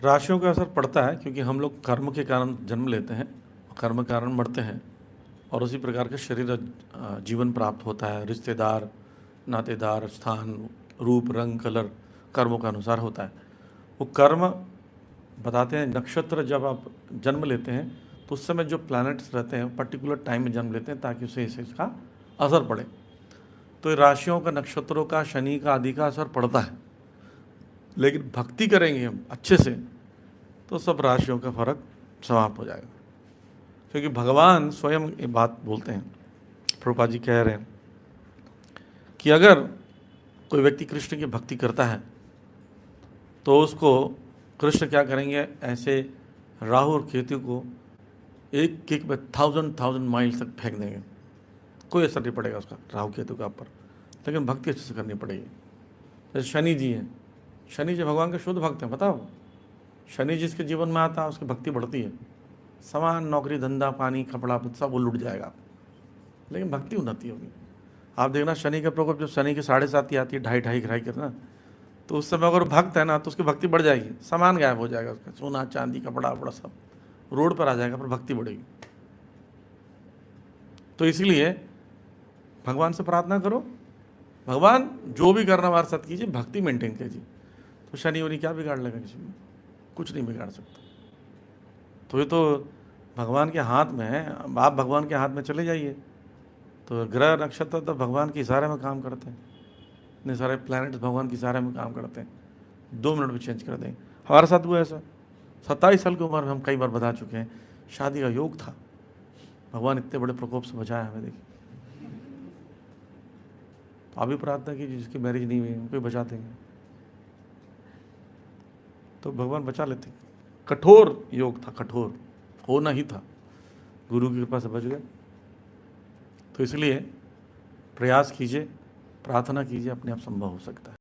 राशियों का असर पड़ता है क्योंकि हम लोग कर्म के कारण जन्म लेते हैं, कर्म के कारण मरते हैं और उसी प्रकार का शरीर जीवन प्राप्त होता है। रिश्तेदार, नातेदार, स्थान, रूप, रंग, कलर कर्मों के अनुसार होता है। वो कर्म बताते हैं, नक्षत्र जब आप जन्म लेते हैं तो उस समय जो प्लैनेट्स रहते हैं पर्टिकुलर टाइम में जन्म लेते हैं ताकि उसे इसका असर पड़े। तो राशियों का, नक्षत्रों का, शनि का आदि का असर पड़ता है, लेकिन भक्ति करेंगे हम अच्छे से तो सब राशियों का फर्क समाप्त हो जाएगा। क्योंकि भगवान स्वयं ये बात बोलते हैं, प्रभुपाद जी कह रहे हैं कि अगर कोई व्यक्ति कृष्ण की भक्ति करता है तो उसको कृष्ण क्या करेंगे, ऐसे राहु और केतु को एक किक में 1000 माइल तक फेंक देंगे। कोई असर नहीं पड़ेगा उसका राहु केतु का ऊपर, लेकिन भक्ति अच्छे से करनी पड़ेगी। जैसे शनि जी हैं, शनि जी भगवान के शुद्ध भक्त हैं। बताओ, शनि जिसके जीवन में आता है उसकी भक्ति बढ़ती है। समान नौकरी, धंधा, पानी, कपड़ा सब वो लुट जाएगा, लेकिन भक्ति उन्नति होगी। आप देखना शनि का प्रकोप जब शनि की 7.5 आती है, 2.5 करना, तो उस समय अगर भक्त है ना तो उसकी भक्ति बढ़ जाएगी। सामान गायब हो जाएगा उसका, सोना चांदी कपड़ा वपड़ा सब रोड पर आ जाएगा, पर भक्ति बढ़ेगी। तो इसलिए भगवान से प्रार्थना करो, भगवान जो भी करना हमारे साथ कीजिए, भक्ति मेंटेन कीजिए। तो शनि उन्हीं क्या बिगाड़ लेगा, किसी में कुछ नहीं बिगाड़ सकता। तो ये तो भगवान के हाथ में है। आप भगवान के हाथ में चले जाइए तो ग्रह नक्षत्र तो भगवान के इशारे में काम करते हैं। इतने सारे प्लैनेट्स भगवान के इशारे में काम करते हैं, 2 मिनट में चेंज कर देंगे। हमारे साथ हुआ ऐसा, 27 साल की उम्र में हम कई बार बता चुके हैं, शादी का योग था, भगवान इतने बड़े प्रकोप से बचाया हमें। देखिए, तो आप भी प्रार्थना कीजिए जिसकी मैरिज नहीं हुई उनको भी बचा देंगे, तो भगवान बचा लेते। कठोर योग था, कठोर होना ही था, गुरु की कृपा से बच गए। तो इसलिए प्रयास कीजिए, प्रार्थना कीजिए, अपने आप संभव हो सकता है।